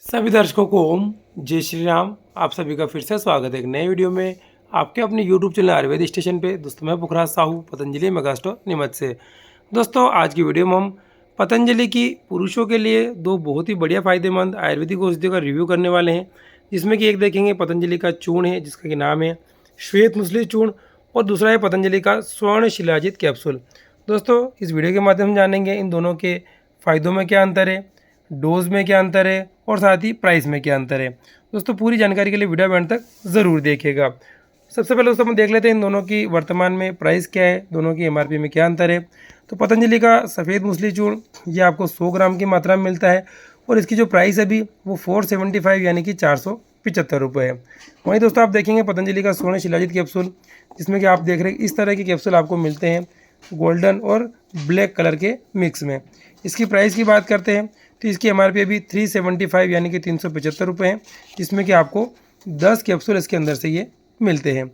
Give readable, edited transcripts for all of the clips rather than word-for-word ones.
सभी दर्शकों को ओम जय श्री राम। आप सभी का फिर से स्वागत है एक नए वीडियो में आपके अपने यूट्यूब चैनल आयुर्वेद स्टेशन पे। दोस्तों मैं पुखराज साहू पतंजलि मेगास्टोर निमत से। दोस्तों आज की वीडियो में हम पतंजलि की पुरुषों के लिए दो बहुत ही बढ़िया फायदेमंद आयुर्वेदिक औषधियों का रिव्यू करने वाले हैं, जिसमें कि एक देखेंगे पतंजलि का चूर्ण है जिसका कि नाम है श्वेत मुसली चूर्ण, और दूसरा है पतंजलि का स्वर्ण शिलाजित कैप्सूल। दोस्तों इस वीडियो के माध्यम से जानेंगे इन दोनों के फ़ायदों में क्या अंतर है, डोज में क्या अंतर है और साथ ही प्राइस में क्या अंतर है। दोस्तों पूरी जानकारी के लिए वीडियो एंड तक ज़रूर देखिएगा। सबसे पहले दोस्तों हम देख लेते हैं इन दोनों की वर्तमान में प्राइस क्या है, दोनों की एमआरपी में क्या अंतर है। तो पतंजलि का सफ़ेद मूसली चूर्ण ये आपको 100 ग्राम की मात्रा में मिलता है और इसकी जो प्राइस अभी वो 475 यानी कि 475 रुपये है। वहीं दोस्तों आप देखेंगे पतंजलि का स्वर्ण शिलाजित कैप्सूल, जिसमें कि आप देख रहे हैं इस तरह के कैप्सूल आपको मिलते हैं गोल्डन और ब्लैक कलर के मिक्स में। इसकी प्राइस की बात करते हैं तो इसकी एमआरपी अभी 375 यानी कि 375 रुपये है, जिसमें कि आपको 10 कैप्सूल इसके अंदर से ये मिलते हैं।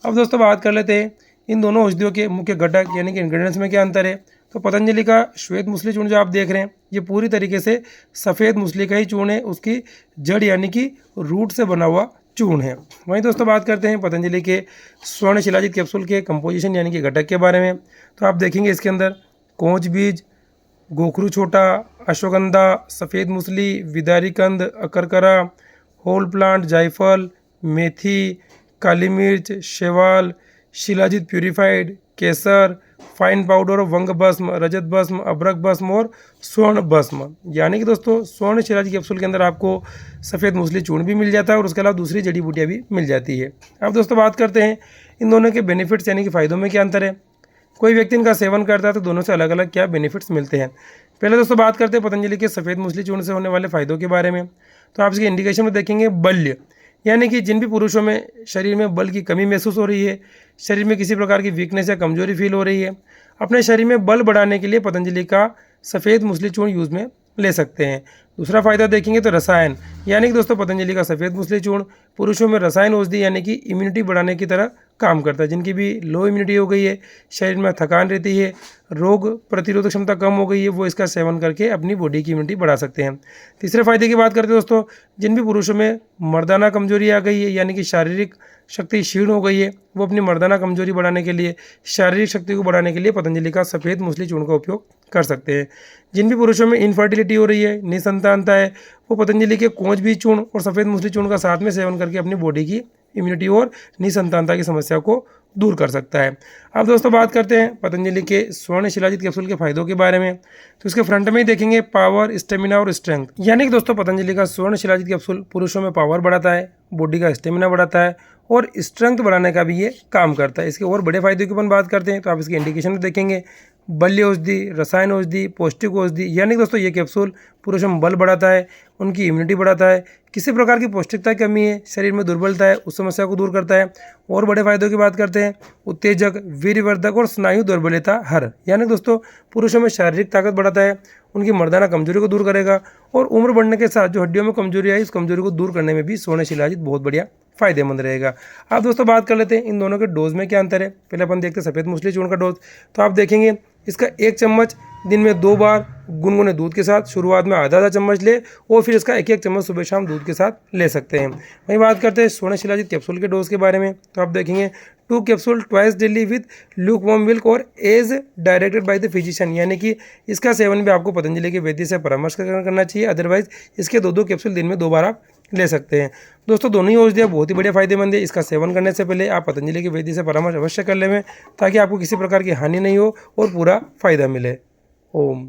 अब दोस्तों बात कर लेते हैं इन दोनों औषधियों के मुख्य घटक यानी कि इंग्रेडिएंट्स में क्या अंतर है। तो पतंजलि का श्वेत मूसली चूर्ण जो आप देख रहे हैं ये पूरी तरीके से सफ़ेद मूसली का ही चूर्ण है, उसकी जड़ यानी कि रूट से बना हुआ चूर्ण है। वहीं दोस्तों बात करते हैं पतंजलि के स्वर्ण शिलाजित कैप्सूल के कंपोजिशन यानी कि घटक के बारे में। तो आप देखेंगे इसके अंदर कोंच बीज, गोखरू छोटा, अश्वगंधा, सफ़ेद मूसली, विदारीकंद, अकरकरा, होल प्लांट, जायफल, मेथी, काली मिर्च, शेवाल, शिलाजित प्यूरिफाइड, केसर, फाइन पाउडर, वंग भस्म, रजत भस्म, अभ्रक भस्म और स्वर्ण भस्म। यानी कि दोस्तों स्वर्ण शिलाजित कैप्सूल के अंदर आपको सफ़ेद मूसली चूर्ण भी मिल जाता है और उसके अलावा दूसरी जड़ी बूटियाँ भी मिल जाती है। अब दोस्तों बात करते हैं इन दोनों के बेनिफिट्स यानी कि फ़ायदों में क्या अंतर है। कोई व्यक्ति इनका सेवन करता है तो दोनों से अलग अलग क्या बेनिफिट्स मिलते हैं। पहले दोस्तों बात करते हैं पतंजलि के सफ़ेद मूसली चूर्ण से होने वाले फ़ायदों के बारे में। तो आप इसके इंडिकेशन में देखेंगे बल्य, यानी कि जिन भी पुरुषों में शरीर में बल की कमी महसूस हो रही है, शरीर में किसी प्रकार की वीकनेस या कमजोरी फील हो रही है, अपने शरीर में बल बढ़ाने के लिए पतंजलि का सफ़ेद मूसली चूर्ण यूज़ में ले सकते हैं। दूसरा फायदा देखेंगे तो रसायन, यानी कि दोस्तों पतंजलि का सफ़ेद मूसली चूर्ण पुरुषों में रसायन औषधि यानी कि इम्यूनिटी बढ़ाने की तरह काम करता है। जिनकी भी लो इम्यूनिटी हो गई है, शरीर में थकान रहती है, रोग प्रतिरोधक क्षमता कम हो गई है, वो इसका सेवन करके अपनी बॉडी की इम्यूनिटी बढ़ा सकते हैं। तीसरे फायदे की बात करते हैं दोस्तों, जिन भी पुरुषों में मर्दाना कमजोरी आ गई है यानी कि शारीरिक शक्ति क्षीण हो गई है, वो अपनी मर्दाना कमजोरी बढ़ाने के लिए, शारीरिक शक्ति को बढ़ाने के लिए पतंजलि का सफ़ेद मूसली चूर्ण का उपयोग कर सकते हैं। जिन भी पुरुषों में इनफर्टिलिटी हो रही है, निसंतानता है, वो पतंजलि के कोंच बीज चूर्ण और सफ़ेद मूसली चूर्ण का साथ में सेवन करके अपनी बॉडी की इम्यूनिटी और निसंतानता की समस्या को दूर कर सकता है। अब दोस्तों बात करते हैं पतंजलि के स्वर्ण शिलाजित कैप्सूल के फायदों के बारे में। तो इसके फ्रंट में ही देखेंगे पावर, स्टेमिना और स्ट्रेंथ, यानी कि दोस्तों पतंजलि का स्वर्ण शिलाजित कैप्सूल पुरुषों में पावर बढ़ाता है, बॉडी का स्टेमिना बढ़ाता है और स्ट्रेंथ बढ़ाने का भी ये काम करता है। इसके और बड़े फायदों की अपन बात करते हैं तो आप इसके इंडिकेशन में देखेंगे बल्य औषधि, रसायन औषधि, पौष्टिक औषधि, यानी कि दोस्तों ये कैप्सूल पुरुषों में बल बढ़ाता है, उनकी इम्यूनिटी बढ़ाता है, किसी प्रकार की पौष्टिकता की कमी है, शरीर में दुर्बलता है, उस समस्या को दूर करता है। और बड़े फायदों की बात करते हैं उत्तेजक, वीर्यवर्धक और स्नायु दुर्बलता हर, यानी दोस्तों पुरुषों में शारीरिक ताकत बढ़ाता है, उनकी मर्दाना कमजोरी को दूर करेगा और उम्र बढ़ने के साथ जो हड्डियों में कमजोरी आई उस कमजोरी को दूर करने में भी स्वर्ण शिलाजित बहुत बढ़िया फायदेमंद रहेगा। अब दोस्तों बात कर लेते हैं इन दोनों के डोज में क्या अंतर है। पहले अपन देखते हैं सफ़ेद मूसली चूर्ण का डोज। तो आप देखेंगे इसका 1 चम्मच दिन में 2 बार गुनगुने दूध के साथ, शुरुआत में आधा चम्मच ले और फिर इसका 1-1 चम्मच सुबह शाम दूध के साथ ले सकते हैं। वहीं बात करते हैं स्वर्ण शिलाजित कैप्सूल के डोज के बारे में। तो आप देखेंगे 2 capsule twice daily with lukewarm milk और as directed by the physician, यानी कि इसका सेवन भी आपको पतंजलि के वैद्य से परामर्श करना चाहिए, अदरवाइज इसके 2-2 कैप्सूल दिन में 2 बार आप ले सकते हैं। दोस्तों दोनों ही औषधियाँ बहुत ही बढ़िया फायदेमंद है। इसका सेवन करने से पहले आप पतंजलि के वैद्य से परामर्श अवश्य कर लें ताकि आपको किसी प्रकार की हानि नहीं हो और पूरा फायदा मिले। ओम।